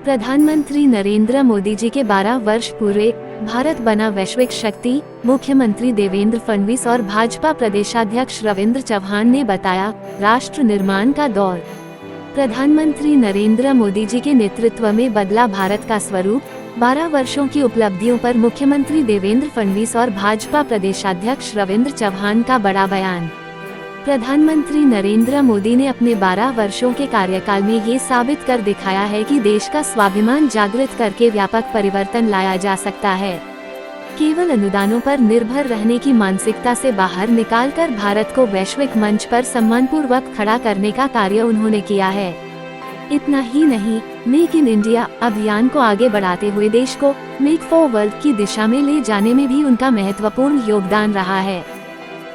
प्रधानमंत्री नरेंद्र मोदी जी के 12 वर्ष पूरे, भारत बना वैश्विक शक्ति। मुख्यमंत्री देवेंद्र फडणवीस और भाजपा प्रदेशाध्यक्ष रविंद्र चव्हाण ने बताया, राष्ट्र निर्माण का दौर। प्रधानमंत्री नरेंद्र मोदी जी के नेतृत्व में बदला भारत का स्वरूप। 12 वर्षों की उपलब्धियों पर मुख्यमंत्री देवेंद्र फडणवीस और भाजपा प्रदेशाध्यक्ष रविंद्र चव्हाण का बड़ा बयान। प्रधानमंत्री नरेंद्र मोदी ने अपने 12 वर्षों के कार्यकाल में ये साबित कर दिखाया है कि देश का स्वाभिमान जागृत करके व्यापक परिवर्तन लाया जा सकता है। केवल अनुदानों पर निर्भर रहने की मानसिकता से बाहर निकालकर भारत को वैश्विक मंच पर सम्मानपूर्वक खड़ा करने का कार्य उन्होंने किया है। इतना ही नहीं, मेक इन इंडिया अभियान को आगे बढ़ाते हुए देश को मेक फॉर वर्ल्ड की दिशा में ले जाने में भी उनका महत्वपूर्ण योगदान रहा है।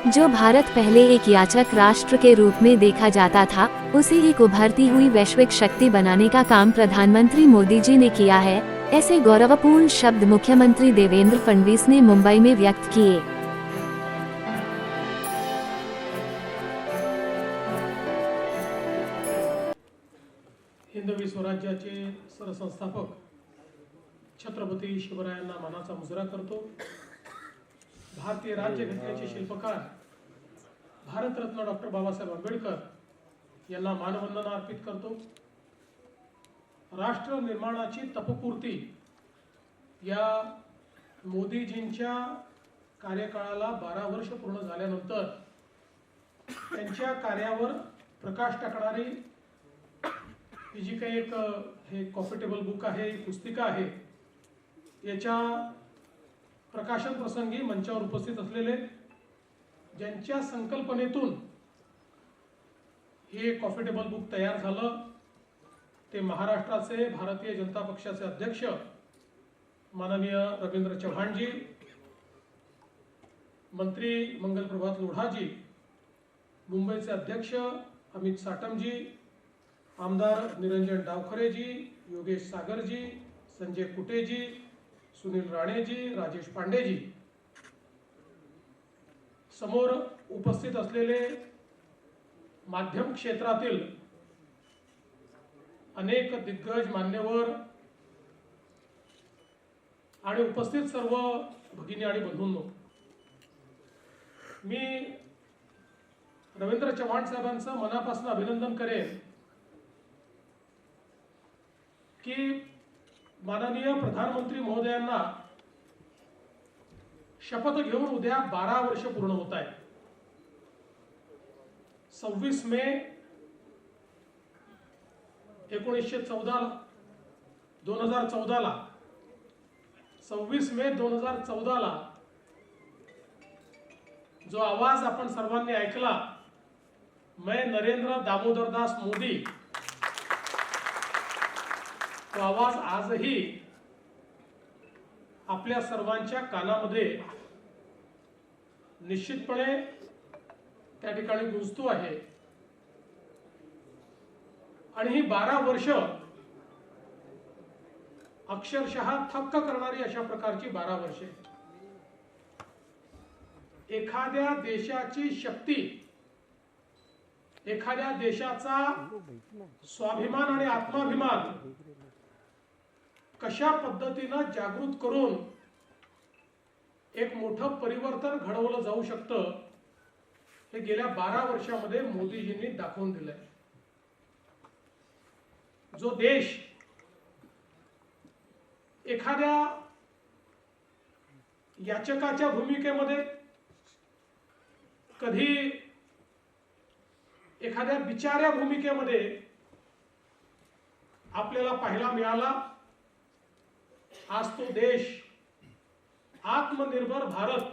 जो भारत पहले एक याचक राष्ट्र के रूप में देखा जाता था, उसे एक उभरती हुई वैश्विक शक्ति बनाने का काम प्रधानमंत्री मोदी जी ने किया है। ऐसे गौरवपूर्ण शब्द मुख्यमंत्री देवेंद्र फडणवीस ने मुंबई में व्यक्त किए। हिंदवी स्वराज्याचे सरसंस्थापक छत्रपती शिवरायांना मानाचा मुजरा करतो। भारतीय राज्यघटनेचे शिल्पकार भारतरत्न डॉक्टर बाबासाहेब आंबेडकर यांना मानवंदना अर्पित करतो। राष्ट्र निर्माणाची तपपूर्ती या मोदीजींच्या कार्यकाळाला 12 वर्ष पूर्ण झाल्यानंतर त्यांच्या कार्यावर प्रकाश टाकणारी ही जी काही एक हे कॉफी टेबल बुक आहे, पुस्तिका आहे, याच्या प्रकाशन प्रसंगी मंचावर उपस्थित असलेले ज्यांच्या संकल्पनेतून हे कॉफी टेबल बुक तयार झालं ते महाराष्ट्राचे भारतीय जनता पक्षाचे अध्यक्ष माननीय रविंद्र चव्हाणजी, मंत्री मंगल प्रभात लोढाजी, मुंबईचे अध्यक्ष अमित साटमजी, आमदार निरंजन डावखरेजी, योगेश सागरजी, संजय कुटेजी, सुनील राणेजी, राजेश पांडेजी, समोर उपस्थित असलेले माध्यम क्षेत्रातील अनेक दिग्गज मान्यवर आणि उपस्थित सर्व भगिनी आणि बंधूंनो, मी रविंद्र चव्हाण साहेबांचं मनापासून अभिनंदन करेन की माननीय प्रधानमंत्री महोदयांना शपथ घेऊन उद्या 12 वर्ष पूर्ण होत आहे। 26 मे 2014 ला 26 मे 2014 ला जो आवाज आपण सर्वांनी ऐकला, मैं नरेंद्र दामोदर दास मोदी, तो आवाज आजही आपल्या सर्वांच्या कानामध्ये निश्चितपणे त्या ठिकाणी गुंजतो आहे। आणि ही 12 वर्ष अक्षरशः थक्क करणारी अशा प्रकारची 12 वर्षे। एखाद्या देशाची शक्ती, एखाद्या देशाचा स्वाभिमान आणि आत्माभिमान कशा पद्धतीने जागृत करून एक मोठं परिवर्तन घडवलं जाऊ शकतं, हे गेल्या 12 वर्षामध्ये मोदीजींनी दाखवून दिलंय। जो देश एखाद्या याचकाच्या भूमिकेमध्ये, कधी एखाद्या बिचाऱ्या भूमिकेमध्ये आपल्याला पाहायला मिळाला, आज तो देश आत्मनिर्भर भारत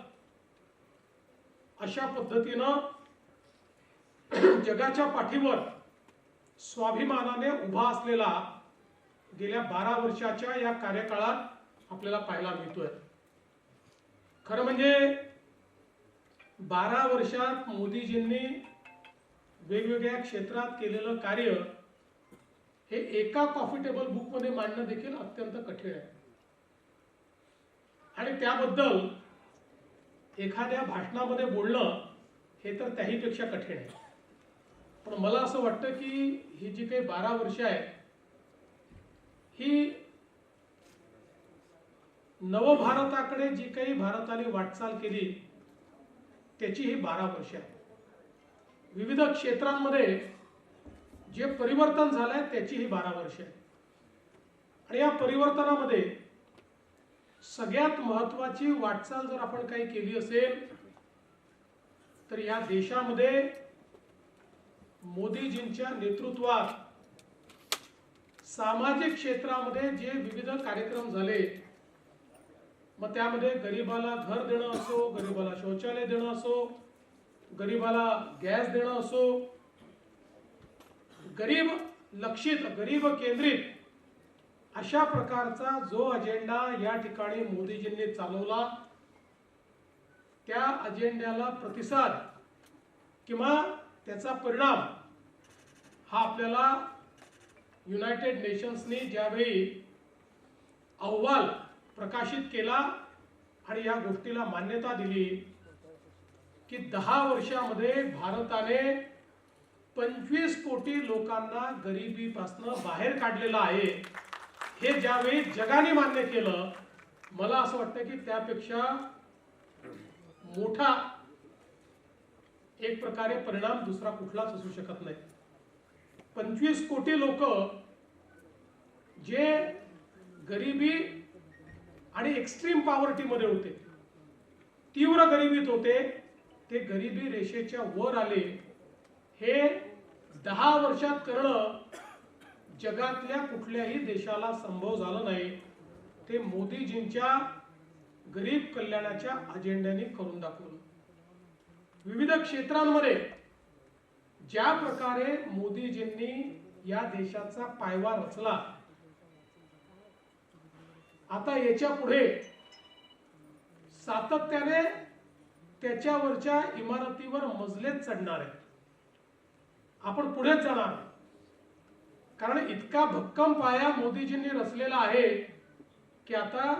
अशा पद्धतीनं जगाच्या पाठीवर स्वाभिमानाने उभा असलेला गेल्या 12 वर्षाच्या या कार्यकाळात आपल्याला पाहायला मिळतोय। खरं म्हणजे 12 वर्षात मोदीजींनी वेगवेगळ्या क्षेत्रात केलेलं कार्य हे एका कॉफी टेबल बुक मध्ये मांडणं देखील अत्यंत कठीण आहे। आणि त्याबद्दल एखाद्या भाषणामध्ये बोलणं हे तर त्याहीपेक्षा कठीण आहे। पण मला असं वाटतं की ही जी काही 12 वर्ष आहे, ही नवभारताकडे जी काही भारताने वाटचाल केली त्याची ही 12 वर्षे आहे. विविध क्षेत्रांमध्ये जे परिवर्तन झालंय त्याची ही 12 वर्षे आहे. आणि या परिवर्तनामध्ये सगळ्यात महत्त्वाची वाटचाल जर आपण काही केली असेल तर या देशामध्ये मोदीजींच्या नेतृत्वात सामाजिक क्षेत्रामध्ये जे विविध कार्यक्रम झाले, मग त्यामध्ये गरीबाला घर देणं असो, गरीबाला शौचालय देणं असो, गरीबाला गॅस देणं असो, गरीब लक्षित गरीब केंद्रित अशा प्रकारचा जो अजेंडा या ठिकाणी मोदीजींनी चालवला, त्या अजेंड्याला प्रतिसाद किंवा त्याचा परिणाम हा आपल्याला युनायटेड नेशन्सनी ज्यावेळी अहवाल प्रकाशित केला आणि या गोष्टीला मान्यता दिली की 10 वर्षामध्ये भारताने 25 कोटी लोकांना गरिबीपासून बाहेर काढलेलं आहे, हे ज्यावेळी जगाने मान्य केलं, मला असं वाटतं की त्यापेक्षा मोठा एक प्रकारे परिणाम दुसरा कुठलाच असू शकत नाही. 25 कोटी लोक जे गरिबी आणि एक्स्ट्रीम पॉवर्टीमध्ये होते, तीव्र गरिबीत होते, ते गरिबी रेषेच्या वर आले. हे 10 वर्षात करणं जगातल्या कुठल्याही देशाला संभव झालं नाही. ते मोदीजींच्या गरीब कल्याणाच्या अजेंड्याने करून दाखवलं. विविध क्षेत्रांमध्ये ज्या प्रकारे मोदीजींनी या देशाचा पायवा रचला, आता याच्या पुढे सातत्याने त्याच्यावरच्या इमारतीवर मजलेच चढणार आहे. आपण पुढेच जाणार, कारण इतका भक्कम पाया मोदीजींनी रचलेला आहे की आता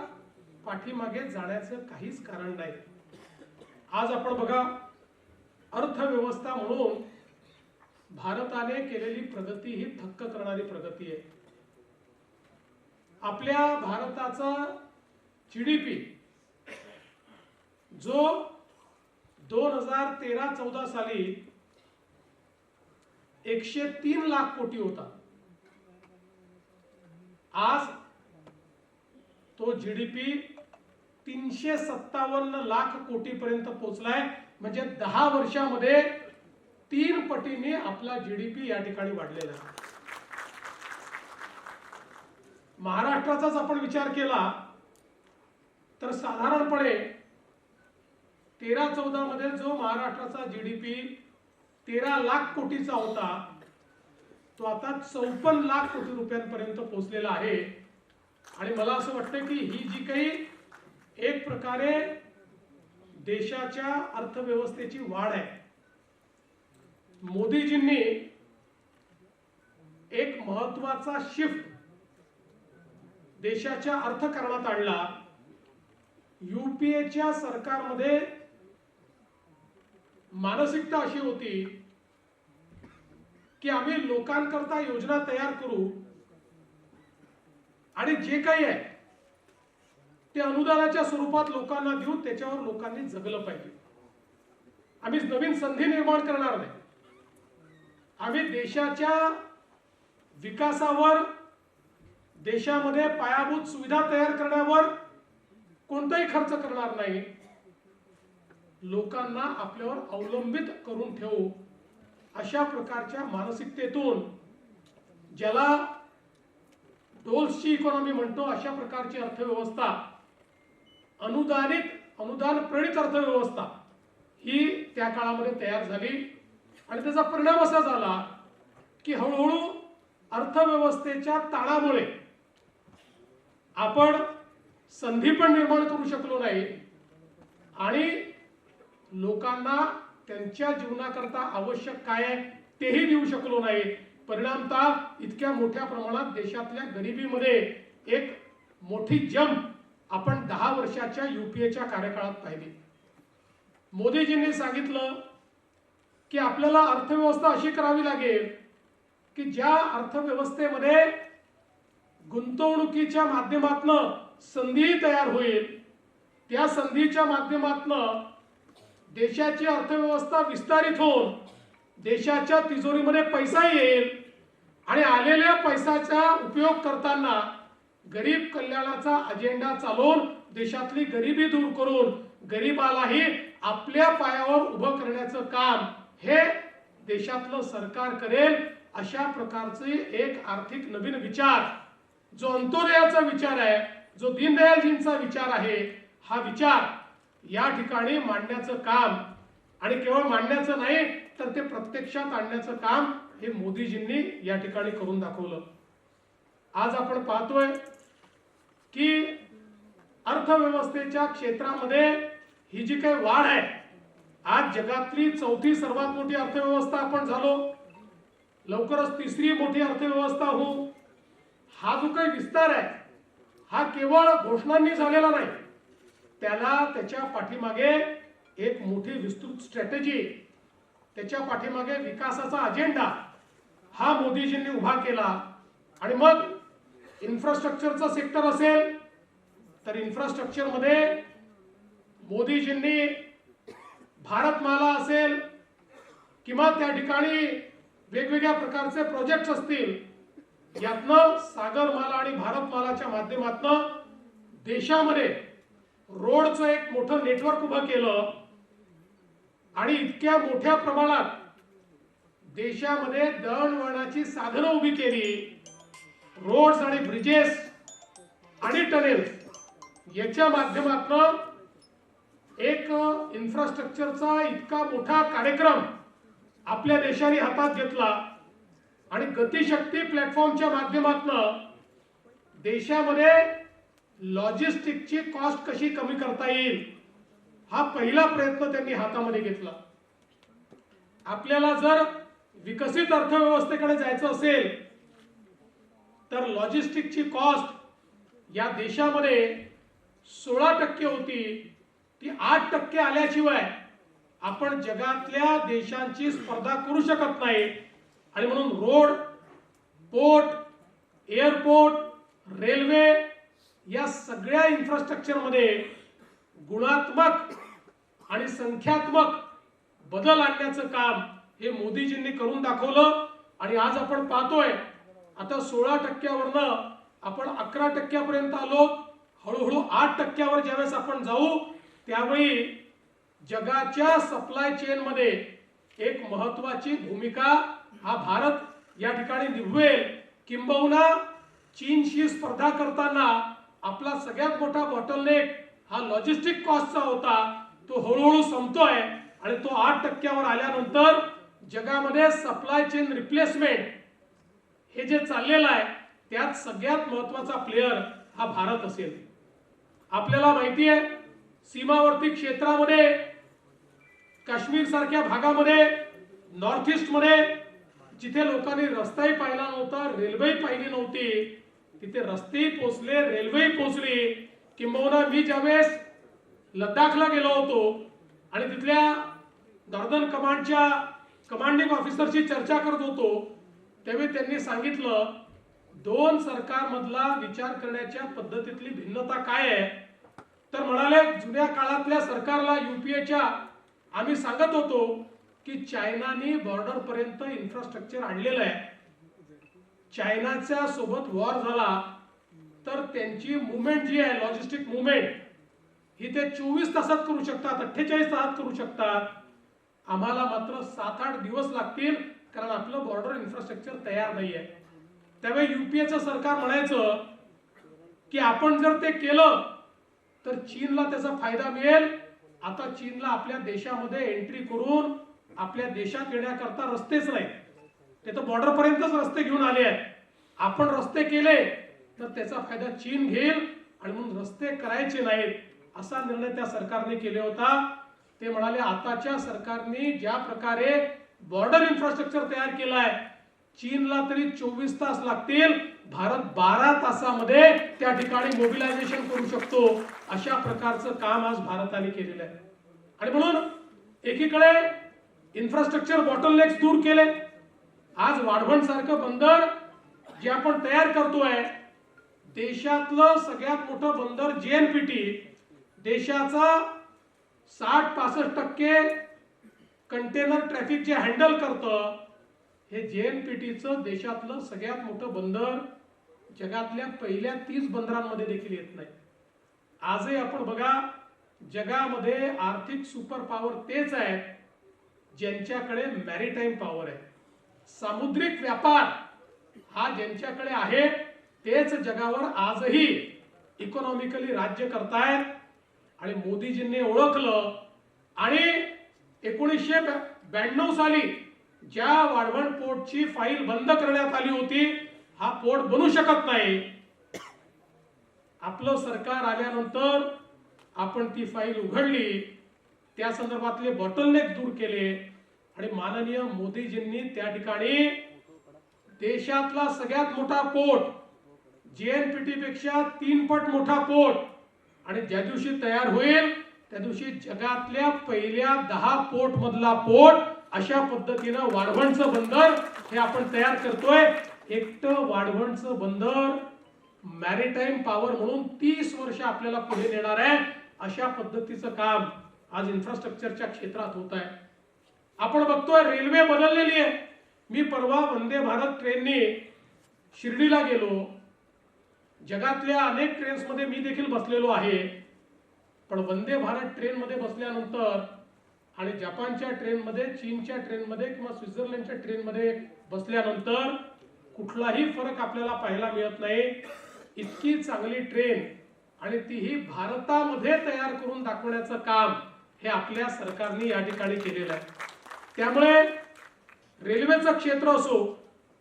पाठीमागे जाण्याचं काहीच कारण नाही. आज आपण बघा, अर्थव्यवस्था म्हणून भारताने केलेली प्रगती ही थक्क करणारी प्रगती आहे. आपल्या भारताचा जीडीपी जो 2013-14 साली 103 लाख कोटी होता, आज तो जीडीपी 357 लाख कोटी पर्यंत पोहोचलाय. म्हणजे 10 वर्षामध्ये 3 पटीने आपला जीडीपी या ठिकाणी वाढलेला आहे. महाराष्ट्राचाच आपण विचार केला तर साधारणपणे 13-14 मध्ये जो महाराष्ट्राचा जीडीपी 13 लाख कोटीचा होता, तो आता 54 लाख कोटी रुपयांपर्यंत पोहोचलेला आहे. आणि मला असं वाटतं की ही जी काही एक प्रकारे देशाच्या अर्थव्यवस्थेची वाढ आहे, मोदीजींनी एक महत्वाचा शिफ्ट देशाच्या अर्थकारणात आणला. यूपीएच्या सरकारमध्ये मानसिकता अशी होती की आम्ही लोकांकरता योजना तयार करू आणि जे काही आहे ते अनुदानाच्या स्वरूपात लोकांना देऊ, त्याच्यावर लोकांनी जगलं पाहिजे. आम्ही नवीन संधी निर्माण करणार नाही, आम्ही देशाच्या विकासावर, देशामध्ये पायाभूत सुविधा तयार करण्यावर कोणताही खर्च करणार नाही, लोकांना आपल्यावर अवलंबित करून ठेवू, अशा प्रकारच्या मानसिकतेतून, ज्याला डोल्सची इकॉनॉमी म्हणतो, अशा प्रकारची अर्थव्यवस्था, अनुदान प्रेरित अर्थव्यवस्था ही त्या काळामध्ये तयार झाली. आणि त्याचा परिणाम असा झाला की हळूहळू अर्थव्यवस्थेच्या ताणामुळे आपण संधी पण निर्माण करू शकलो नाही आणि लोकांना त्यांच्या जीवनाकरता आवश्यक काय आहे तेही देऊ शकलो नाही. परिणामतः इतक्या मोठ्या प्रमाणात देशातल्या गरिबीमध्ये एक मोठी जंप आपण 10 वर्षाच्या यूपीएच्या कार्यकाळात पाहिली. मोदीजींनी सांगितलं की आपल्याला अर्थव्यवस्था अशी करावी लागेल की ज्या अर्थव्यवस्थेमध्ये गुंतवणुकीच्या माध्यमातून संधी तयार होईल, त्या संधीच्या माध्यमातून देशाची अर्थव्यवस्था विस्तारित होऊन देशाच्या तिजोरीमध्ये पैसा येईल आणि आलेल्या पैशाचा उपयोग करताना गरीब कल्याणाचा अजेंडा चालवून देशातली गरिबी दूर करून गरिबालाही आपल्या पायावर उभं करण्याचं काम हे देशातलं सरकार करेल. अशा प्रकारचे एक आर्थिक नवीन विचार, जो अंत्योदयाचा विचार आहे, जो दीनदयालजींचा विचार आहे, हा विचार या ठिकाणी मांडण्याचं काम, आणि केवळ मांडण्याचं नाही तर ते प्रत्यक्षात आणण्याचं काम हे मोदीजींनी या ठिकाणी करून दाखवलं. आज आपण पाहतोय की अर्थव्यवस्थेच्या क्षेत्रामध्ये ही जी काही वाढ आहे, आज जगातली चौथी सर्वात मोठी अर्थव्यवस्था आपण झालो, लवकरच तिसरी मोठी अर्थव्यवस्था होऊ. हा जो काही विस्तार आहे हा केवळ घोषणांनी झालेला नाही, त्याच्या पाठीमागे एक मोठी विस्तृत स्ट्रॅटेजी, त्याच्या पाठीमागे विकासाचा अजेंडा हा मोदीजींनी उभा केला. आणि मग इन्फ्रास्ट्रक्चरचा सेक्टर असेल तर इन्फ्रास्ट्रक्चर मध्ये मोदीजींनी भारतमाला असेल किंवा त्या ठिकाणी वेगवेगळ्या प्रकारचे प्रोजेक्ट्स असतील, यातनं सागरमाला आणि भारतमालाच्या माध्यमातून देशामध्ये रोडचं एक मोठं नेटवर्क उभं केलं आणि इतक्या मोठ्या प्रमाणात देशामध्ये दळणवळणाची साधनं उभी केली. रोड्स आणि ब्रिजेस आणि टनेल्स याच्या माध्यमातून एक इन्फ्रास्ट्रक्चरचा इतका मोठा कार्यक्रम आपल्या देशाने हातात घेतला आणि गतिशक्ती प्लॅटफॉर्मच्या माध्यमातून देशामध्ये लॉजिस्टिकची कॉस्ट कशी कमी करता येईल हा पहिला प्रयत्न त्यांनी हातामध्ये घेतला. आपल्याला जर विकसित अर्थव्यवस्थेकडे जायचं असेल तर लॉजिस्टिकची कॉस्ट या देशामध्ये 16% होती, ती 8% आल्याशिवाय आपण जगातल्या देशांची स्पर्धा करू शकत नाही. आणि म्हणून रोड, पोर्ट, एअरपोर्ट, रेल्वे या सगळ्या इन्फ्रास्ट्रक्चर मध्ये गुणात्मक आणि संख्यात्मक बदल आणण्याचं काम हे मोदीजींनी करून दाखवलं. आणि आज आपण पाहतोय आता 16%वरनं आपण 11% आलो, हळूहळू 8%वर ज्यावेळेस आपण जाऊ त्यावेळी जगाच्या सप्लाय चेन मध्ये एक महत्वाची भूमिका हा भारत या ठिकाणी निभवेल. किंबहुना चीनशी स्पर्धा करताना आपला सगळ्यात मोठा बॉटलनेक हा लॉजिस्टिक कॉस्टचा होता, तो हळूहळू संपतोय आणि तो 8%वर आल्यानंतर जगामध्ये सप्लाय चेन रिप्लेसमेंट हे जे चाललेलं आहे त्यात सगळ्यात महत्वाचा प्लेयर हा भारत असेल. आपल्याला माहिती आहे सीमावर्ती क्षेत्रामध्ये, काश्मीर सारख्या भागामध्ये, नॉर्थ ईस्ट मध्ये जिथे लोकांनी रस्ताही पाहिला नव्हता, रेल्वेही पाहिली नव्हती, तिथे रस्तेही पोहोचले, रेल्वेही पोहोचली. किंबहुना मी ज्यावेळेस लडाखला गेलो होतो आणि तिथल्या नॉर्दर्न कमांडच्या कमांडिंग ऑफिसरशी चर्चा करत होतो त्यावेळी त्यांनी सांगितलं दोन सरकारमधला विचार करण्याच्या पद्धतीतली भिन्नता काय आहे. तर म्हणाले जुन्या काळातल्या सरकारला यूपीएच्या आम्ही सांगत होतो की चायनाने बॉर्डर पर्यंत इन्फ्रास्ट्रक्चर आणलेलं आहे, चायनाच्या सोबत वॉर झाला तर त्यांची मुवमेंट जी आहे लॉजिस्टिक मुवमेंट ही ते 24 तासात करू शकतात, 48 तासात करू शकतात, आम्हाला मात्र 7-8 दिवस लागतील कारण आपलं बॉर्डर इन्फ्रास्ट्रक्चर तयार नाहीये. त्यावेळी यूपीएचं सरकार म्हणायचं की आपण जर ते केलं तर चीनला त्याचा फायदा मिळेल. आता चीनला आपल्या देशामध्ये एंट्री करून आपल्या देशात येण्याकरता रस्तेच नाही, ते तर बॉर्डर पर्यंतच रस्ते घेऊन आले आहेत. आपण रस्ते केले तर त्याचा फायदा चीन घेईल आणि म्हणून रस्ते करायचे नाहीत असा निर्णय त्या सरकारने केला होता. ते म्हणाले आताच्या सरकारने ज्या प्रकारे बॉर्डर इन्फ्रास्ट्रक्चर तयार केलाय चीनला तरी 24 तास लागतील, भारत 12 तासामध्ये त्या ठिकाणी मोबिलायझेशन करू शकतो. अशा प्रकारचं काम आज भारताने केलेलं आहे. आणि म्हणून एकीकडे इन्फ्रास्ट्रक्चर बॉटलनेक्स दूर केले. आज वाढवण सारखं बंदर जे आपण तयार करतोय देशातलं सगळ्यात मोठं बंदर जेएनपीटी देशाचा 60-65% कंटेनर ट्रॅफिक जे हँडल करतं, हे जेएनपीटीचं देशातलं सगळ्यात मोठं बंदर जगातल्या पहिल्या 30 बंदरांमध्ये देखील येत नाही. आजही आपण बघा, जगामध्ये आर्थिक सुपर पॉवर तेच आहे ज्यांच्याकडे मॅरीटाईम पॉवर आहे. सामुद्रिक व्यापार हा ज्यांच्याकडे आहे तेच जगावर आजही इकॉनॉमिकली राज्य करतायत. आणि मोदीजींनी ओळखलं आणि 1992 साली ज्या वाढवण पोर्टची फाईल बंद करण्यात आली होती, हा पोर्ट बनू शकत नाही, आपलं सरकार आल्यानंतर आपण ती फाईल उघडली, त्या संदर्भातले बॉटलनेक दूर केले आणि माननीय मोदीजींनी त्या ठिकाणी देशातला सगळ्यात मोठा पोर्ट, जेएनपीटी पेक्षा 3 पट मोठा पोर्ट, आणि ज्या दिवशी तयार होईल त्या दिवशी जगातल्या पहिल्या 10 पोर्ट मधला पोर्ट अशा पद्धतीनं वाढवणचं बंदर हे आपण तयार करतोय. एकटं वाढवणचं बंदर मॅरीटाईम पॉवर म्हणून 30 वर्ष आपल्याला पुढे नेणार आहे. अशा पद्धतीचं काम आज इन्फ्रास्ट्रक्चरच्या क्षेत्रात होत आहे. आपण बघतोय रेल्वे बदललेली आहे. मी परवा वंदे भारत ट्रेननी शिर्डीला गेलो. जगातल्या अनेक ट्रेन्स मध्ये मी देखील बसलेलो आहे, पण वंदे भारत ट्रेन मध्ये बसल्यानंतर आणि जपानच्या ट्रेन मध्ये, चीनच्या ट्रेन मध्ये किंवा स्वित्झर्लंडच्या ट्रेन मध्ये बसल्यानंतर कुठलाही फरक आपल्याला पाहायला मिळत नाही. इतकी चांगली ट्रेन आणि तीही भारतामध्ये तयार करून दाखवण्याचं काम हे आपल्या सरकारने या ठिकाणी केलेलं आहे. त्यामुळे रेल्वेचं क्षेत्र असो,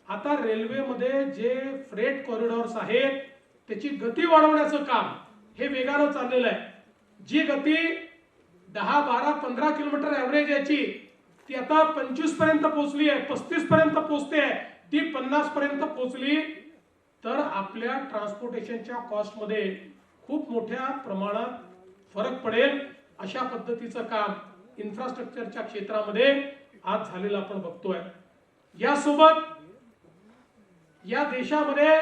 आता रेल्वेमध्ये जे फ्रेट कॉरिडॉर्स आहेत त्याची गती वाढवण्याचं काम हे वेगानं चाललेलं आहे. जी गती 10, 12, 15 किलोमीटर ॲव्हरेज याची ती आता 25 पर्यंत पोहोचली आहे, 35 पर्यंत पोहोचते आहे, ती 50 पर्यंत पोहोचली तर आपल्या ट्रान्सपोर्टेशनच्या कॉस्ट मध्ये खूप मोठ्या प्रमाणात फरक पडेल. अशा पद्धतीचं काम इन्फ्रास्ट्रक्चरच्या क्षेत्रामध्ये आज झालेलं आपण बघतोय. यासोबत या देशामध्ये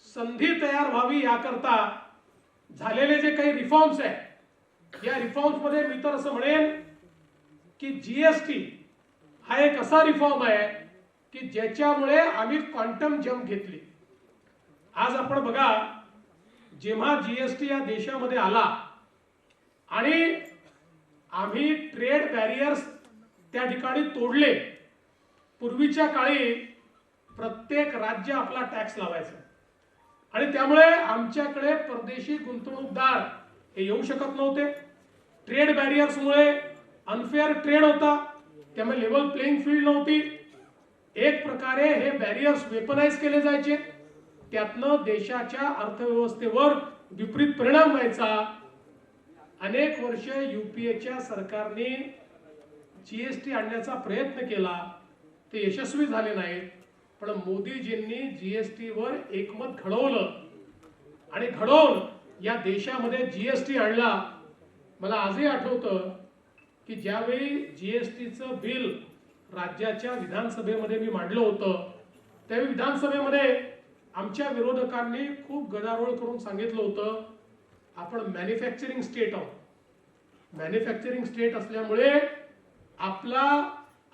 संधी तयार व्हावी याकरता झालेले जे काही रिफॉर्म्स आहेत, या रिफॉर्म्स मध्ये मी तर असं म्हणेन की जीएसटी हा एक असा रिफॉर्म आहे की ज्याच्यामुळे आम्ही क्वांटम जंप घेतली. आज आपण बघा, जेव्हा जीएसटी या देशामध्ये आला आणि आम्ही ट्रेड बॅरियर्स त्या ठिकाणी तोडले. पूर्वीच्या काळी प्रत्येक राज्य आपला टॅक्स लावायचं आणि त्यामुळे आमच्याकडे परदेशी गुंतवणूकदार हे येऊ शकत नव्हते. ट्रेड बॅरियर्समुळे अनफेअर ट्रेड होता, त्यामुळे लेवल प्लेइंग फील्ड नव्हती. एक प्रकारे हे बॅरियर्स वेपनाइज केले जायचे, त्यातनं देशाच्या अर्थव्यवस्थेवर विपरीत परिणाम व्हायचा. अनेक वर्ष यूपीएच्या सरकारने जीएसटी आणण्याचा प्रयत्न केला, ते यशस्वी झाले नाहीत. पण मोदीजींनी जीएसटी वर एकमत घडवलं आणि घडवून या देशामध्ये जीएसटी आणला. मला आजही आठवतं की ज्यावेळी जीएसटीचं बिल राज्याच्या विधानसभेमध्ये मी मांडलं होतं, त्यावेळी विधानसभेमध्ये आमच्या विरोधकांनी खूप गदारोळ करून सांगितलं होतं, आपण मॅन्युफॅक्चरिंग स्टेट आहोत. मॅन्युफॅक्चरिंग स्टेट असल्यामुळे आपला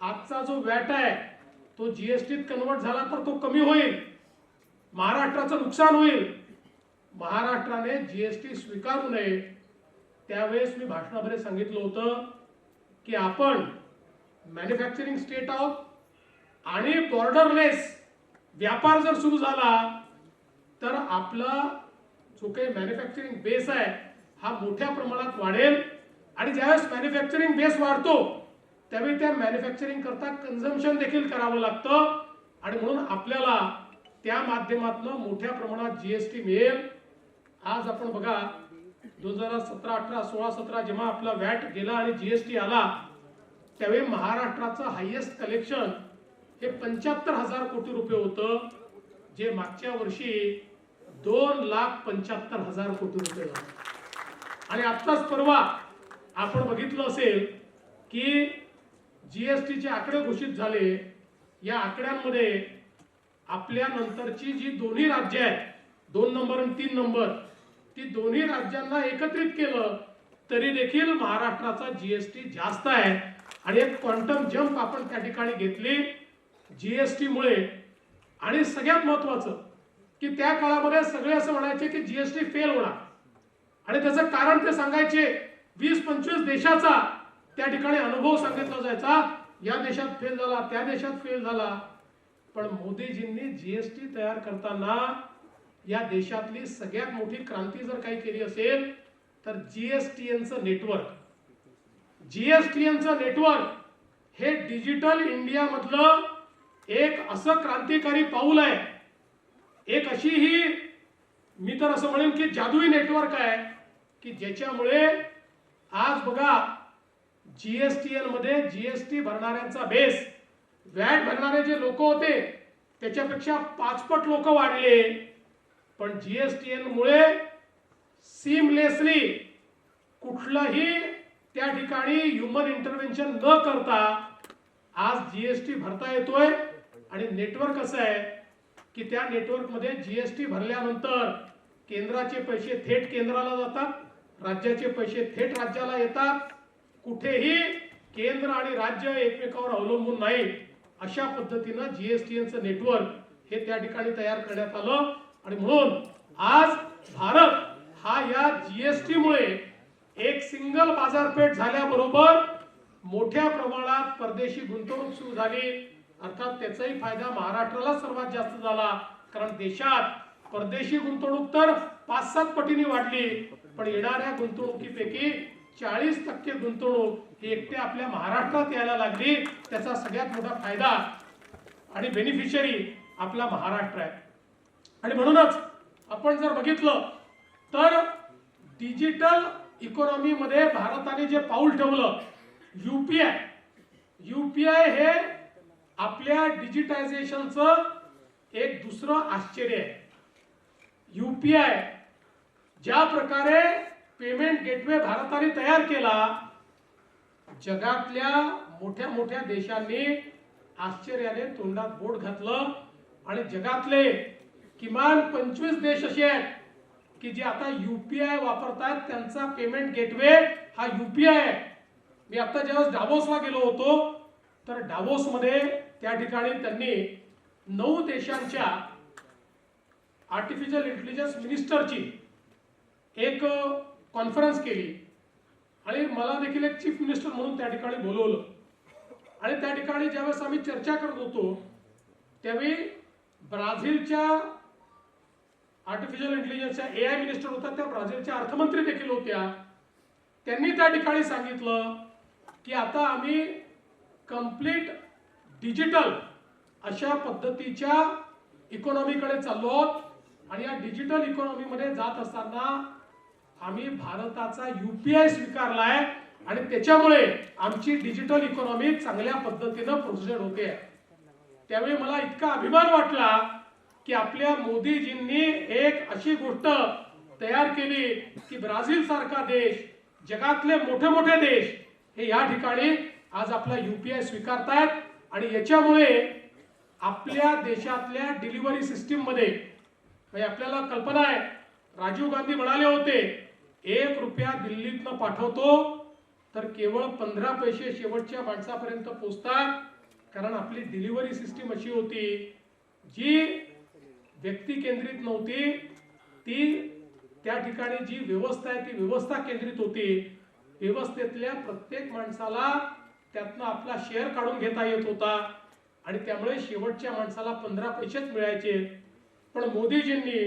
आजचा जो वॅट आहे तो जीएसटीत कन्वर्ट झाला तर तो कमी होईल, महाराष्ट्राचं नुकसान होईल. महाराष्ट्राने जीएसटी स्वीकारू नये. त्यावेळेस मी भाषणामध्ये सांगितलं होतं की आपण मॅन्युफॅक्चरिंग स्टेट आहोत आणि बॉर्डरलेस व्यापार जर सुरू झाला तर आपला जो काही मॅन्युफॅक्चरिंग बेस आहे हा मोठ्या प्रमाणात वाढेल. आणि ज्यावेळेस मॅन्युफॅक्चरिंग बेस वाढतो त्यावेळी त्या मॅन्युफॅक्चरिंग करता कन्झम्पशन देखील करावं लागतं आणि म्हणून आपल्याला त्या माध्यमातून मोठ्या प्रमाणात जीएसटी मिळेल. आज आपण बघा 2017, 18, 16, 17 जेव्हा आपला वॅट गेला आणि जीएसटी आला त्यावेळी महाराष्ट्राचं हायेस्ट कलेक्शन हे 75,000 कोटी रुपये होतं, जे मागच्या वर्षी 2,75,000 कोटी रुपये झालं. आणि आत्ताच परवा आपण बघितलं असेल की जीएसटीचे आकडे घोषित झाले. या आकड्यांमध्ये आपल्या नंतरची जी दोन्ही राज्य आहेत 2 नंबर आणि 3 नंबर ती दोन्ही राज्यांना एकत्रित केलं तरी देखील महाराष्ट्राचा जीएसटी जास्त आहे आणि एक क्वांटम जंप आपण त्या ठिकाणी घेतली जीएसटी मुळे। आणि सगळ्यात महत्त्वाचं की त्या काळामध्ये सगळे असं म्हणायचे की जीएसटी फेल होणार आणि त्याचं कारण ते सांगायचे 20-25 देशाचा त्या ठिकाणी अनुभव सांगितला जायचा, या देशात फेल झाला, त्या देशात फेल झाला। पण मोदीजींनी जीएसटी तयार करताना या देशातली सगळ्यात मोठी क्रांती जर काही केली असेल तर जीएसटीएनचं नेटवर्क हे डिजिटल इंडिया मधलं एक असं क्रांतिकारी पाऊल आहे, एक अशी ही मी तर असं म्हणेन की जादुई नेटवर्क आहे की ज्याच्यामुळे आज बघा जीएसटीएन मध्ये जीएसटी भरणाऱ्यांचा बेस, व्हॅट भरणारे जे लोक होते त्याच्यापेक्षा 5 पट लोक वाढले। पण जीएसटीएन मुळे सीमलेसली कुठलाही त्या ठिकाणी ह्युमन इंटरव्हेन्शन न करता आज जीएसटी भरता येतोय। आणि नेटवर्क असं आहे की त्या नेटवर्क मध्ये जीएसटी भरल्यानंतर केंद्राचे पैसे थेट केंद्राला जातात, राज्याचे पैसे थेट राज्याला येतात, कुठेही केंद्र आणि राज्य एकमेकावर अवलंबून नाही। अशा पद्धतीनं जीएसटीएनचं नेटवर्क हे त्या ठिकाणी तयार करण्यात आलं आणि म्हणून आज भारत हा या जीएसटी मुळे एक सिंगल बाजारपेठ झाल्याबरोबर मोठ्या प्रमाणात परदेशी गुंतवणूक सुरू झाली, अर्थात त्याचाही फायदा महाराष्ट्राला सर्वात जास्त झाला कारण देशात परदेशी गुंतवणूक तर 5-7 पटीने वाढली, पण येणाऱ्या गुंतवणुकीपैकी 40% गुंतवणूक ही एकट्या आपल्या महाराष्ट्रात यायला लागली। त्याचा सगळ्यात मोठा फायदा आणि बेनिफिशियरी आपला महाराष्ट्र आहे। आणि म्हणूनच आपण जर बघितलं तर डिजिटल इकॉनॉमी मध्ये भारताने जे पाऊल ठेवलं यूपीआय हे आपल्या डिजिटायझेशनचं एक दुसरं आश्चर्य आहे। यूपीआय ज्या प्रकारे पेमेंट गेटवे भारताने तयार केला, जगातल्या मोठ्या मोठ्या देशांनी आश्चर्याने तोंडात बोट घातलं आणि जगातले किमान 25 देश असे आहेत की जे आता यूपीआय वापरतात, त्यांचा पेमेंट गेटवे हा यूपीआय आहे। मी आता ज्यावेळेस डावोसला गेलो होतो तर डावोस मध्ये त्या ठिकाणी त्यांनी 9 देशांच्या आर्टिफिशियल इंटेलिजन्स मिनिस्टरची एक कॉन्फरन्स केली आणि मला देखील एक चीफ मिनिस्टर म्हणून त्या ठिकाणी बोलवलं। आणि त्या ठिकाणी ज्यावेळेस आम्ही चर्चा करत होतो त्यावेळी ब्राझीलच्या आर्टिफिशियल इंटेलिजन्सच्या एआय मिनिस्टर होत्या, त्या ब्राझीलच्या अर्थमंत्री देखील होत्या। त्यांनी त्या ठिकाणी सांगितलं की आता आम्ही कंप्लीट डिजिटल अशा पद्धतीच्या इकॉनॉमीकडे चाललो आहोत आणि या डिजिटल इकॉनॉमीमध्ये जात असताना आम्ही भारताचा यूपीआय स्वीकारलाय आणि त्याच्यामुळे आमची डिजिटल इकॉनॉमी चांगल्या पद्धतीनं प्रोसेस होते। त्यावेळी मला इतका अभिमान वाटला की आपल्या मोदीजींनी एक अशी गोष्ट तयार केली की ब्राझील सारखा देश, जगातले मोठे मोठे देश हे या ठिकाणी आज आपला यूपीआय स्वीकारतायत आणि याच्यामुळे आपल्या देशातल्या डिलिव्हरी सिस्टीम मध्ये म्हणजे आपल्याला कल्पना आहे, राजीव गांधी म्हणाले होते 1 रुपया दिल्लीतनं पाठवतो तर केवळ 15 पैसे शेवटच्या माणसापर्यंत पोहोचतात, कारण आपली डिलिव्हरी सिस्टीम अशी होती जी व्यक्ती केंद्रित नव्हती, ती त्या ठिकाणी जी व्यवस्था आहे ती व्यवस्था केंद्रित होती। व्यवस्थेतल्या प्रत्येक माणसाला त्यातनं आपला शेअर काढून घेता येत होता आणि त्यामुळे शेवटच्या माणसाला 15 पैसेच मिळायचे। पण मोदीजींनी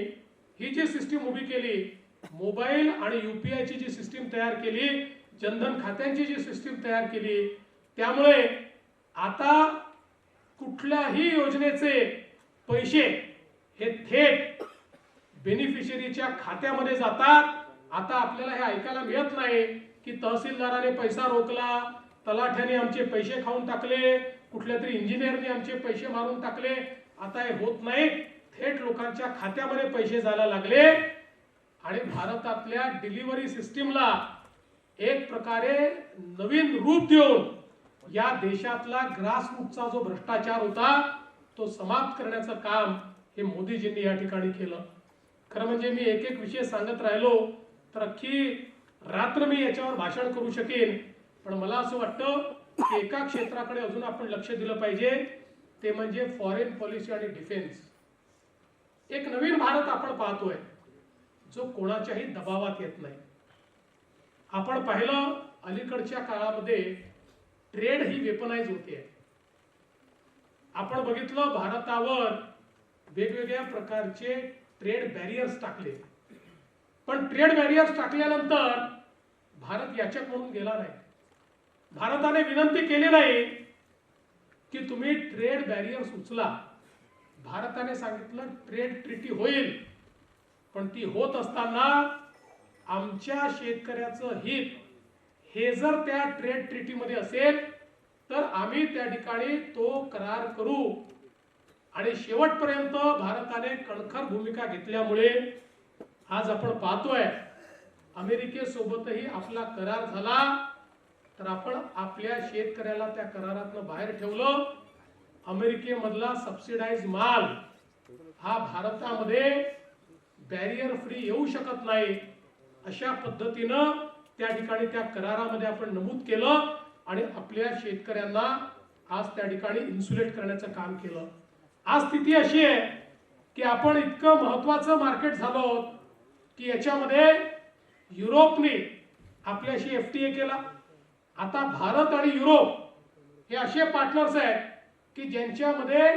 ही जी सिस्टीम उभी केली, मोबाईल आणि यूपीआयची जी सिस्टीम तयार केली, जनधन खात्यांची जी सिस्टीम तयार केली, त्यामुळे आता कुठल्याही योजनेचे पैसे हे थेट बेनिफिशियरीच्या खात्यामध्ये जातात। आता आपल्याला हे ऐकायला मिळत नाही की तहसीलदाराने पैसा रोखला, तलाठ्याने आमचे पैसे खाऊन टाकले, कुठल्या तरी इंजिनियरने आमचे पैसे मारून टाकले। आता हे होत नाही, थेट लोकांच्या खात्यामध्ये पैसे जायला लागले आणि भारतातल्या डिलिव्हरी सिस्टीमला एक प्रकारे नवीन रूप देऊन या देशातला ग्रासरूटचा जो भ्रष्टाचार होता तो समाप्त करण्याचं काम हे मोदीजींनी या ठिकाणी केलं। खरं म्हणजे मी एक एक विषय सांगत राहिलो तर अख्खी रात्र मी याच्यावर भाषण करू शकेन, पण मला असं वाटतं की एका क्षेत्राकडे अजून आपण लक्ष दिलं पाहिजे, ते म्हणजे फॉरेन पॉलिसी आणि डिफेन्स. एक नवीन भारत आपण पाहतोय जो कोणाच्याही दबावात येत नाही. आपण पाहिलं अलीकडच्या काळामध्ये ट्रेड ही वेपनाइज होते. आपण बघितलं भारतावर वेगवेगळ्या प्रकारचे ट्रेड बॅरियर्स टाकले, पण ट्रेड बॅरियर्स टाकल्यानंतर भारत याचक म्हणून गेला नाही. भारताने विनंती केली नाही की तुम्ही ट्रेड बॅरियर्स उचला. भारताने सांगितलं ट्रेड ट्रीटी होईल, पण ती होत असताना आमच्या शेतकऱ्याचं हित हे जर त्या ट्रेड ट्रीटीमध्ये असेल तर आम्ही त्या ठिकाणी तो करार करू. आणि शेवटपर्यंत भारताने कणखर भूमिका घेतल्यामुळे आज आपण पाहतोय अमेरिकेसोबतही आपला करार झाला, तर आपण आपल्या शेतकऱ्याला त्या करारातून बाहेर ठेवलं. अमेरिकेमधला सबसिडाइज माल हा भारतामध्ये बॅरियर फ्री येऊ शकत नाही, अशा पद्धतीनं त्या ठिकाणी त्या करारामध्ये आपण नमूद केलं आणि आपल्या शेतकऱ्यांना आज त्या ठिकाणी इन्सुलेट करण्याचं काम केलं. आज स्थिती अशी आहे की आपण इतकं महत्वाचं मार्केट झालो की याच्यामध्ये युरोपने आपल्याशी FTA केला. आता भारत आणि युरोप हे असे पार्टनर्स आहेत की ज्यांच्यामध्ये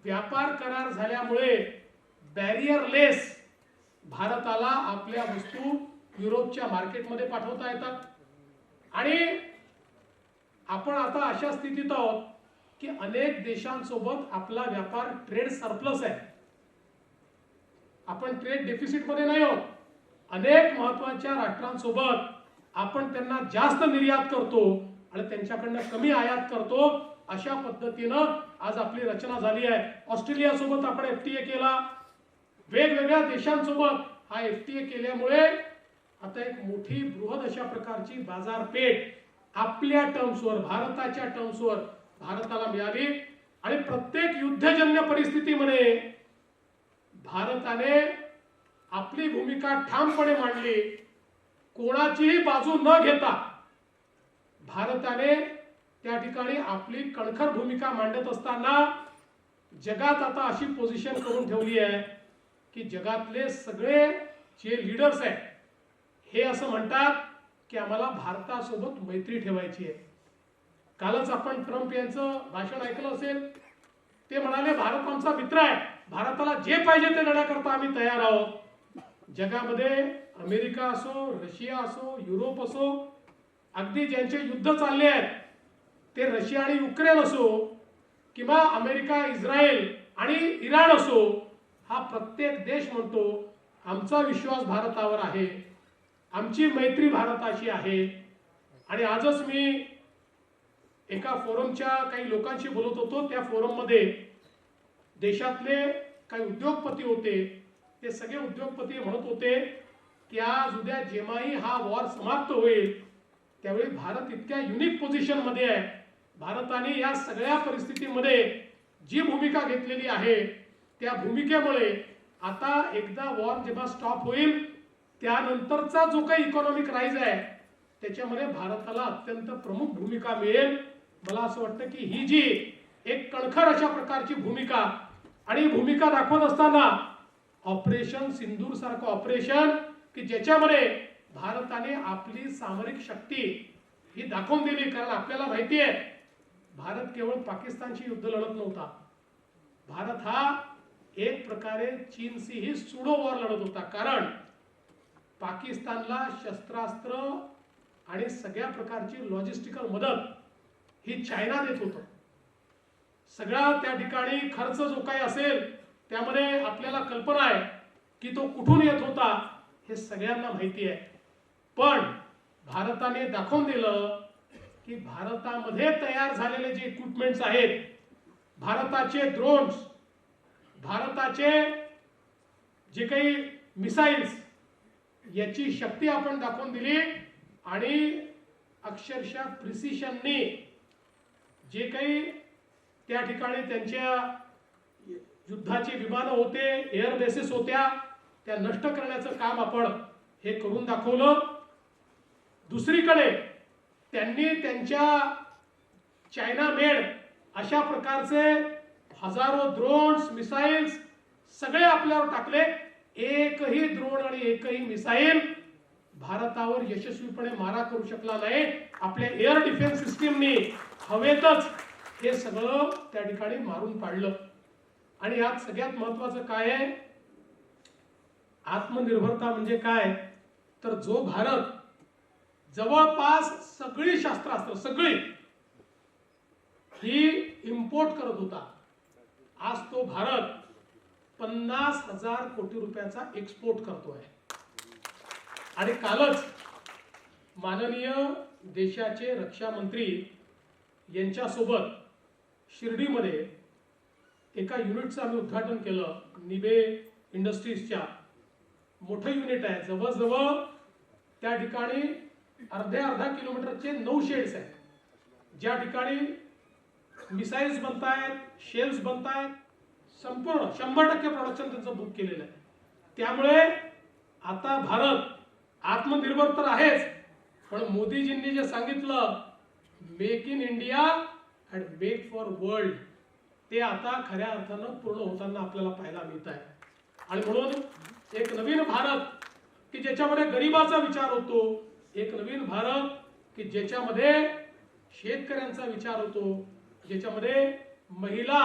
व्यापार करार झाल्यामुळे बॅरियरलेस भारताला आपल्या वस्तू युरोपच्या मार्केटमध्ये पाठवता येतात. आणि आपण आता अशा स्थितीत आहोत की अनेक देशांसोबत आपला व्यापार ट्रेड सरप्लस आहे. आपण ट्रेड डेफिसिट मध्ये नाही आहोत. अनेक महत्वाच्या राष्ट्रांसोबत आपण त्यांना जास्त निर्यात करतो आणि त्यांच्याकडनं कमी आयात करतो. अशा पद्धतीनं आज आपली रचना झाली आहे. ऑस्ट्रेलिया सोबत आपण FTA केला, वेगवेगळ्या देशांसोबत हा FTA केल्यामुळे आता एक मोठी बृहद अशा प्रकारची बाजारपेठ आपल्या टर्म्सवर, भारताच्या टर्म्सवर भारताला मिळाली. आणि प्रत्येक युद्धजन्य परिस्थितीमध्ये भारताने आपली भूमिका ठामपणे मांडली. कोणाचीही बाजू न घेता भारताने त्या ठिकाणी आपली कणखर भूमिका मांडत असताना जगात आता अशी पोझिशन करून ठेवली आहे की जगातले सगळे जे लीडर्स आहेत हे असं म्हणतात की आम्हाला भारतासोबत मैत्री ठेवायची आहे. कालच आपण ट्रम्प यांचं भाषण ऐकलं असेल. ते म्हणाले भारत आमचा मित्र आहे, भारताला जे पाहिजे ते देण्याकरता आम्ही तयार आहोत. जगामध्ये अमेरिका असो, रशिया असो, युरोप असो, अगदी ज्यांचे युद्ध चालले आहेत ते रशिया आणि युक्रेन असो किंवा अमेरिका, इस्रायल आणि इराण असो, हा प्रत्येक देश म्हणतो आमचा विश्वास भारतावर आहे, आमची मैत्री भारताशी आहे. आणि आजच मी एका फोरमच्या काही लोकांशी बोलत होतो. त्या फोरममध्ये देशातले काही उद्योगपती होते. ते सगळे उद्योगपती म्हणत होते की आज उद्या जेव्हाही हा वॉर समाप्त होईल त्यावेळी भारत इतक्या युनिक पोझिशन मध्ये आहे. भारताने या सगळ्या परिस्थितीमध्ये जी भूमिका घेतलेली आहे त्या भूमिकेमुळे आता एकदा वॉर जेव्हा स्टॉप होईल त्यानंतरचा जो काही इकॉनॉमिक राईज आहे त्याच्यामध्ये भारताला अत्यंत प्रमुख भूमिका मिळेल. मला असं वाटतं की ही जी एक कणखर अशा प्रकारची भूमिका आणि भूमिका दाखवत असताना ऑपरेशन सिंदूर सारखं ऑपरेशन की ज्याच्यामध्ये भारताने आपली सामरिक शक्ती ही दाखवून दिली. कारण आपल्याला माहिती आहे भारत केवळ पाकिस्तानशी युद्ध लढत नव्हता. भारत हा एक प्रकारे चीनशीही सुडो वॉर लढत होता. कारण पाकिस्तानला शस्त्रास्त्र आणि सगळ्या प्रकारची लॉजिस्टिकल मदत ही चायना देत होतं. सगळा त्या ठिकाणी खर्च जो काही असेल त्यामध्ये आपल्याला कल्पना आहे की तो कुठून येत होता हे सगळ्यांना माहिती आहे. पण भारताने दाखवून दिलं की भारतामध्ये तयार झालेले जे इक्विपमेंट्स आहेत, भारताचे ड्रोन्स, भारताचे जे काही मिसाइल्स, याची शक्ती आपण दाखवून दिली. आणि अक्षरशः प्रिसिशनने जे काही त्या ठिकाणी त्यांच्या युद्धाची विमानं होते, एअर बेसेस होत्या, त्या नष्ट करण्याचं काम आपण हे करून दाखवलं. दुसरीकडे त्यांनी त्यांच्या चायना मेड अशा प्रकारचे हजारो ड्रोन्स मिसाईल्स सगळे आपल्यावर टाकले. एकही ड्रोन आणि एकही मिसाईल भारतावर यशस्वीपणे मारा करू शकला नाही. आपल्या एअर डिफेन्स सिस्टीमनी हवेतच हे सगळं त्या ठिकाणी मारून पाडलं. आणि यात सगळ्यात महत्वाचं काय आहे, आत्मनिर्भरता म्हणजे काय, तर जो भारत जवळपास सगळी शस्त्रास्त्र सगळी ही इम्पोर्ट करत होता, आज तो भारत 50,000 कोटी रुपयाचा एक्सपोर्ट करतोय. आणि कालच माननीय देशाचे रक्षा मंत्री यांच्यासोबत शिर्डीमध्ये एका युनिटचं आम्ही उद्घाटन केलं. निबे इंडस्ट्रीजच्या मोठं युनिट आहे, जवळजवळ त्या ठिकाणी अर्धा किलोमीटरचे 9 शेड्स आहेत, ज्या ठिकाणी मिसाईल्स बनतायत, शेल्स बनतायत, संपूर्ण 100% प्रोडक्शन त्यांचं बुक केलेलं आहे. त्यामुळे आता भारत आत्मनिर्भर तर आहेच, पण मोदीजींनी जे सांगितलं make in India and make for world, ते आता खऱ्या अर्थानं पूर्ण होताना आपल्याला पाहायला मिळत आहे. आणि म्हणून एक नवीन भारत की ज्याच्यामध्ये गरिबाचा विचार होतो, एक नवीन भारत की ज्याच्यामध्ये शेतकऱ्यांचा विचार होतो, ज्याच्यामध्ये महिला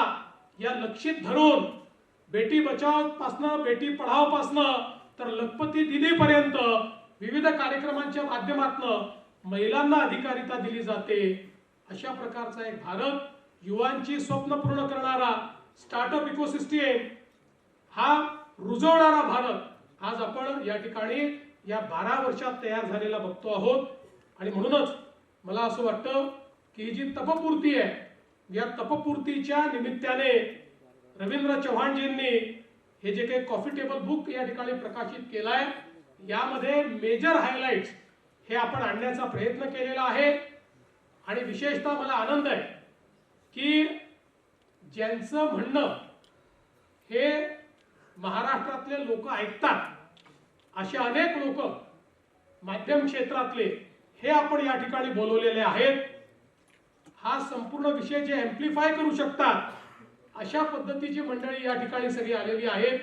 या लक्षित धरून बेटी बचाव पासनं बेटी पढाव पासनं तर लखपती दीदी पर्यंत विविध कार्यक्रमांच्या माध्यमातून महिलांना अधिकारिता दिली जाते. अशा प्रकारचा एक भारत, युवांची स्वप्न पूर्ण करणारा स्टार्टअप इकोसिस्टीम हा रुजवणारा भारत आज आपण या ठिकाणी या 12 वर्षात तयार झालेला बघतो आहोत. आणि म्हणूनच मला असं वाटतं की ही जी तपपूर्ती आहे, या तपपूर्तीच्या निमित्ताने रवींद्र चव्हाणजींनी हे जे काही कॉफी टेबल बुक या ठिकाणी प्रकाशित केलाय, यामध्ये मेजर हायलाइट्स हे आपण आणण्याचा प्रयत्न केलेला आहे. आणि विशेषतः मला आनंद आहे की ज्यांचं म्हणणं हे महाराष्ट्रातले लोक ऐकतात, असे अनेक लोक माध्यम क्षेत्रातले हे आपण या ठिकाणी बोलवलेले आहेत. हा संपूर्ण विषय जे एम्प्लिफाय करू शकतात अशा पद्धतीची मंडळी या ठिकाणी सगळी आलेली आहेत.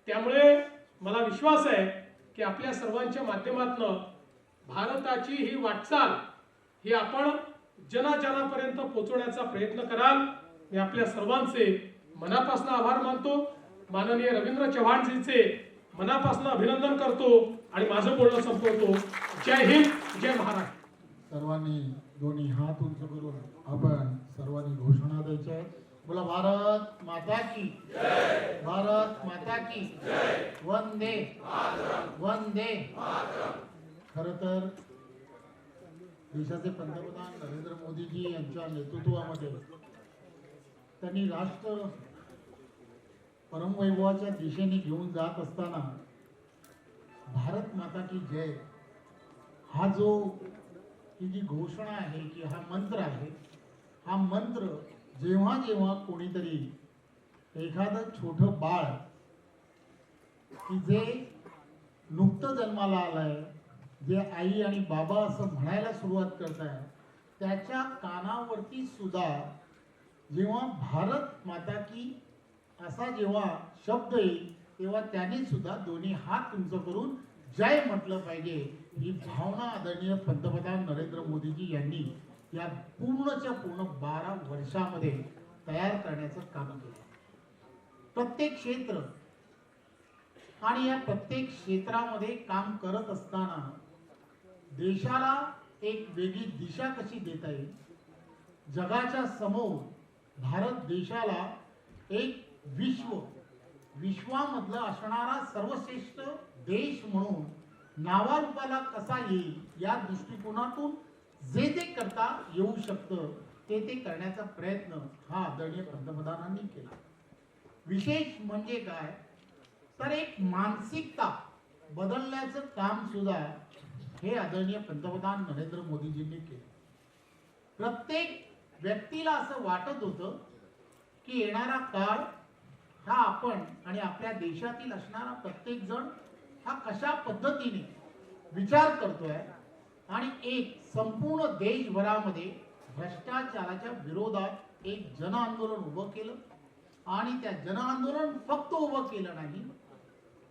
त्यामुळे मला विश्वास आहे की आपल्या सर्वांच्या माध्यमातून भारताची ही वाटचाल ही आपण जनाजनापर्यंत पोहोचवण्याचा प्रयत्न कराल. मी आपल्या सर्वांचे मनापासून आभार मानतो. माननीय रवींद्र चव्हाणजींचे मनापासून अभिनंदन करतो आणि माझं बोलणं संपवतो. जय हिंद, जय महाराष्ट्र. सर्वांनी दोन्ही हात उंच करून आपण सर्वांनी घोषणा द्यायच्या आहेत. बोला भारत माता की जय, भारत माता की जय, वंदे वंदे. खरं तर देशाचे पंतप्रधान नरेंद्र मोदीजी यांच्या नेतृत्वामध्ये त्यांनी राष्ट्र परमवैभवाच्या दिशेने घेऊन जात असताना भारत माता की जय हा जो ही जी घोषणा आहे की हा मंत्र आहे, हा मंत्र जेव्हा जेव्हा कोणीतरी एखादं छोटं बाळ की जे नुकतं जन्माला आलंय, जे आई आणि बाबा असं म्हणायला सुरुवात करत आहे, त्याच्या कानावरती सुद्धा जेव्हा भारत माता की असा जेव्हा शब्द येईल तेव्हा त्यांनी सुद्धा दोन्ही हात उंच करून जय म्हटलं पाहिजे. ही भावना आदरणीय पंतप्रधान नरेंद्र मोदीजी यांनी या पूर्णच्या पूर्ण 12 वर्षामध्ये तयार करण्याचं काम केलं. प्रत्येक क्षेत्र आणि या प्रत्येक क्षेत्रामध्ये काम करत असताना देशाला एक वेगळी दिशा कशी देता येईल, जगाच्या समोर भारत देशाला एक विश्वामधला असणारा सर्वश्रेष्ठ देश म्हणून नावारूपाला कसा येईल या दृष्टिकोनातून जे जे करता येऊ शकतं ते ते करण्याचा प्रयत्न हा आदरणीय पंतप्रधानांनी केला. विशेष म्हणजे काय तर एक मानसिकता बदलण्याचं काम सुद्धा हे आदरणीय पंतप्रधान नरेंद्र मोदीजींनी केलं. प्रत्येक व्यक्तीला असं वाटत होतं की येणारा काळ हा आपण आणि आपल्या देशातील असणारा प्रत्येक जण हा कशा पद्धतीने विचार करतोय आणि एक संपूर्ण देशभरामध्ये भ्रष्टाचाराच्या विरोधात एक जन आंदोलन उभं केलं आणि त्या जन आंदोलन फक्त उभं केलं नाही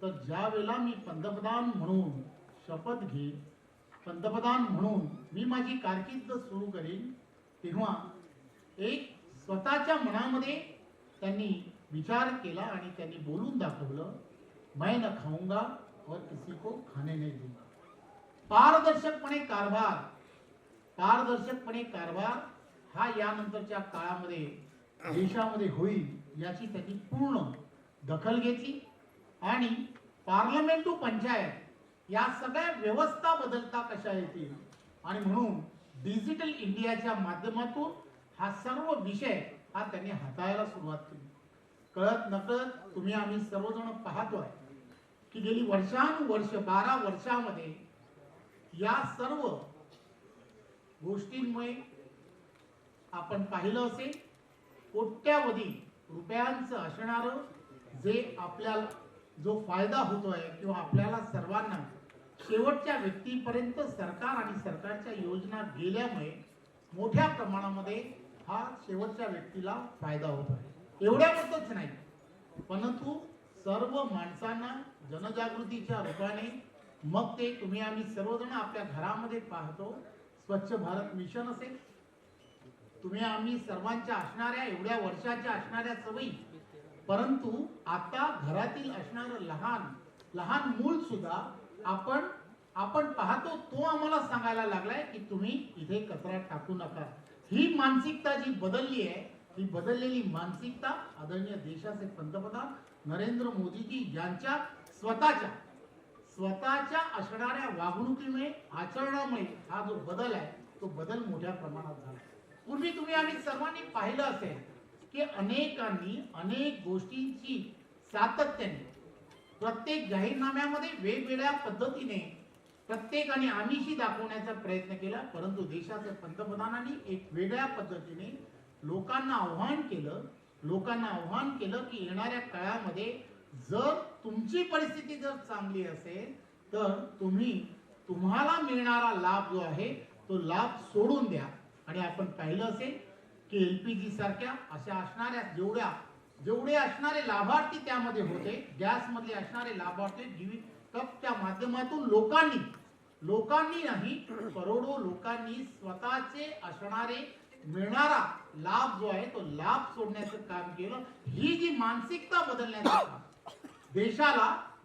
तर ज्या वेळेला मी पंतप्रधान म्हणून शपथ घेईन, पंतप्रधान म्हणून मी माझी कारकीर्द सुरू करीन, तेव्हा एक स्वतःच्या मनामध्ये त्यांनी विचार केला आणि त्यांनी बोलून दाखवलं, मैं न खाऊंगा और किसी को खाने नहीं दूंगा. पारदर्शकपणे कारभार हा यानंतरच्या काळामध्ये देशामध्ये होईल याची त्यांनी पूर्ण दखल घेतली आणि पार्लमेंट टू पंचायत या सगळ्या व्यवस्था बदलता कशा येतील आणि म्हणून डिजिटल इंडियाच्या माध्यमातून हा सर्व विषय हा त्यांनी हाताळायला सुरुवात केली. कळत नकळत तुम्ही आम्ही सर्वजण पाहतोय की गेली वर्षानुवर्ष 12 वर्षामध्ये या सर्व गोष्टींमुळे आपण पाहिलं असेल कोट्यावधी रुपयांचं असणारं जे आपल्याला जो फायदा होतोय किंवा आपल्याला सर्वांना शेवटच्या व्यक्तीपर्यंत सरकार आणि सरकारच्या योजना गेल्यामुळे मोठ्या प्रमाणामध्ये हा शेवटच्या व्यक्तीला फायदा होत आहे. एवढ्यापुरतच नाही परंतु सर्व माणसांना जनजागृतीच्या रूपाने मग ते तुम्ही आम्ही सर्वजण आपल्या घरामध्ये पाहतो स्वच्छ भारत मिशन असेल, तुम्ही आम्ही सर्वांच्या असणाऱ्या एवढ्या वर्षाच्या असणाऱ्या सवयी, परंतु आता घरातील असणारं लहान लहान मूल सुद्धा आपण पाहतो तो आम्हाला सांगायला लागलाय की तुम्ही इथे कचरा टाकू नका. ही मानसिकता जी बदलली आहे ही बदललेली मानसिकता आदरणीय देशाचे पंतप्रधान नरेंद्र मोदीजी यांच्या स्वतःच्या असणाऱ्या वागणुकीमुळे आचरणामुळे हा जो बदल आहे तो बदल मोठ्या प्रमाणात झाला. पूर्वी तुम्ही आम्ही सर्वांनी पाहिलं असेल की अनेकांनी अनेक गोष्टींची सातत्याने प्रत्येक जाहीरनाम्यामध्ये वेगवेगळ्या पद्धतीने प्रत्येकाने आमिषी दाखवण्याचा प्रयत्न केला, परंतु देशाच्या पंतप्रधानांनी एक वेगळ्या पद्धतीने लोकांना आव्हान केलं की येणाऱ्या काळामध्ये जर तुमची परिस्थिती जर चांगली असेल तर तुम्हाला मिळणारा लाभ जो आहे तो लाभ सोडून द्या. आणि आपण पाहिलं असेल की एलपीजी सारख्या अशा असणाऱ्या जेवढे असणारे लाभार्थी त्यामध्ये होते, गॅस मधले असणारे लाभार्थी जीवित कपच्या माध्यमातून लोकांनी नाही करोडो लोकांनी स्वतःचे असणारे मिळणारा लाभ जो आहे तो लाभ सोडण्याचं काम केलं. ही जी मानसिकता बदलण्याचं काम,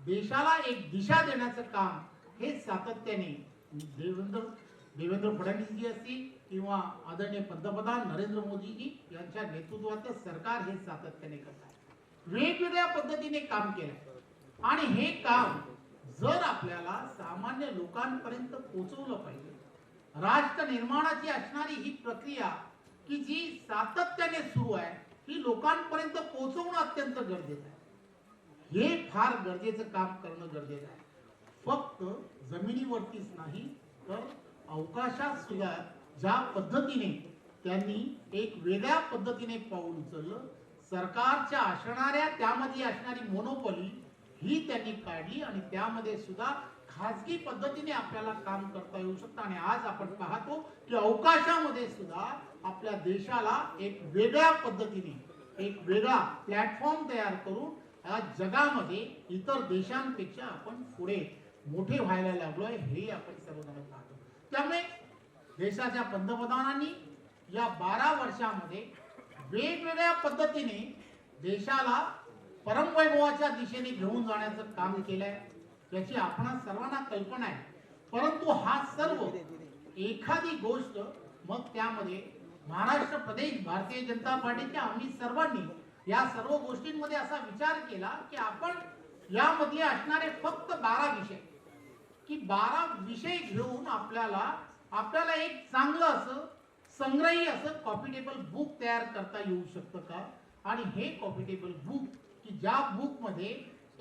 देशाला एक दिशा देण्याचं काम हे सातत्याने देवेंद्र फडणवीसजी असतील किंवा आदरणीय पंतप्रधान नरेंद्र मोदीजी यांच्या नेतृत्वाचं सरकार हे सातत्याने करत आहे. वेगवेगळ्या पद्धतीने काम केलं आणि हे काम जर आपल्याला सामान्य लोकांपर्यंत पोहोचवलं पाहिजे, राष्ट्र निर्माणाची असणारी ही प्रक्रिया की जी सातत्याने सुरू आहे ही लोकांपर्यंत पोहोचवणं अत्यंत गरजेचं आहे. हे फार गरजेचं काम करणं गरजेचं आहे. फक्त जमिनीवरतीच नाही तर अवकाशात सुद्धा ज्या पद्धतीने त्यांनी एक वेगळ्या पद्धतीने पाऊल उचललं, सरकारच्या असणाऱ्या त्यामध्ये असणारी मोनोपॉली ही त्यांनी काढली आणि त्यामध्ये सुद्धा खाजगी पद्धतीने आपल्याला काम करता येऊ शकतं. आणि आज आपण पाहतो की अवकाशामध्ये सुद्धा आपल्या देशाला एक वेगळ्या पद्धतीने एक वेगळा प्लॅटफॉर्म तयार करून आज जगामध्ये इतर देशांपेक्षा आपण पुढे मोठे व्हायला लागलोय हे आपण सर्वजण पाहतो. त्यामुळे देशाच्या पंतप्रधानांनी या 12 वर्षामध्ये वेगवेगळ्या पद्धतीने देशाला परमवैभवाच्या दिशेने घेऊन जाण्याचं काम केलंय याची आपणा सर्वांना कल्पना आहे. परंतु हा सर्व एखादी गोष्ट मग त्यामध्ये महाराष्ट्र प्रदेश भारतीय जनता पार्टीच्या आम्ही सर्वांनी या सर्व गोष्टींमध्ये असा विचार केला की आपण यामध्ये असणारे फक्त 12 विषय की 12 विषय घेऊन आपल्याला एक चांगलं असं संग्रही असं कॉपी टेबल बुक तयार करता येऊ शकतं का. आणि हे कॉपी टेबल बुक की ज्या बुक मध्ये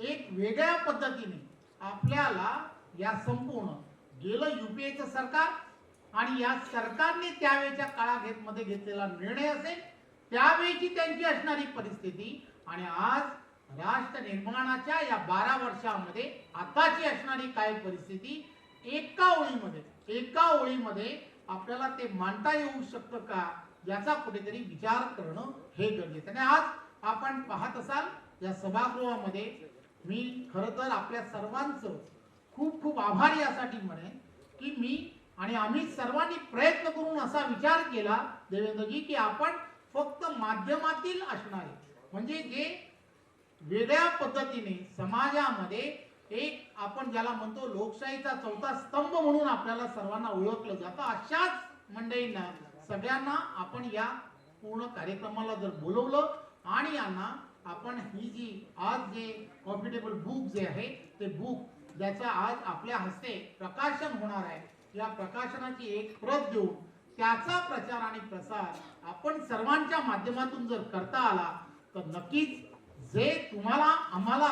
एक वेगळ्या पद्धतीने आपल्याला या संपूर्ण गेलं युपीएचं सरकार आणि या सरकारने त्यावेळेच्या काळामध्ये घेतलेला निर्णय असेल त्यावेळेची त्यांची असणारी परिस्थिती आणि आज राष्ट्र निर्माणाच्या या 12 वर्षामध्ये आताची असणारी काय परिस्थिती एका ओळीमध्ये आपल्याला ते मांडता येऊ शकतं का, याचा कुठेतरी विचार करणं हे गरजेचं आहे. आणि आज आपण पाहत असाल या सभागृहामध्ये मी खरं तर आपल्या सर्वांचं खूप खूप आभारी यासाठी म्हणेन की मी आणि आम्ही सर्वांनी प्रयत्न करून असा विचार केला देवेंद्रजी की आपण फक्त माध्यमातील असणारे म्हणजे जे वेगळ्या पद्धतीने समाजामध्ये एक आपण ज्याला म्हणतो लोकशाहीचा चौथा स्तंभ म्हणून आपल्याला सर्वांना ओळखलं जातं, अशाच मंडळींना सगळ्यांना आपण या पूर्ण कार्यक्रमाला जर बोलवलं आणि यांना आपण ही जी आज जे कॉम्पिटेबल बुक जे आहे ते बुक ज्याचा आज आपल्या हस्ते प्रकाशन होणार आहे, या प्रकाशनाची एक प्रत देऊन त्याचा प्रचार आणि प्रसार आपण सर्वांच्या माध्यमातून जर करता आला तर नक्कीच जे तुम्हाला आम्हाला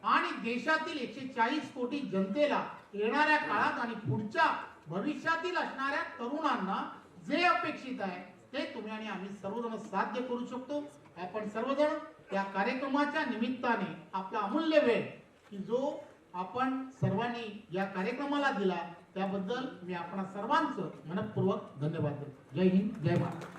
आणि देशातील 140 कोटी जनतेला येणाऱ्या काळात आणि पुढच्या भविष्यातील असणाऱ्या तरुणांना जे अपेक्षित आहे ते तुम्ही आणि आम्ही सर्वजण साध्य करू शकतो. आपण सर्वजण या कार्यक्रमाच्या निमित्ताने आपला अमूल्य वेळ की जो आपण सर्वांनी या कार्यक्रमाला दिला त्याबद्दल मी आपणा सर्वांचं मनपूर्वक धन्यवाद देतो. जय हिंद, जय भारत.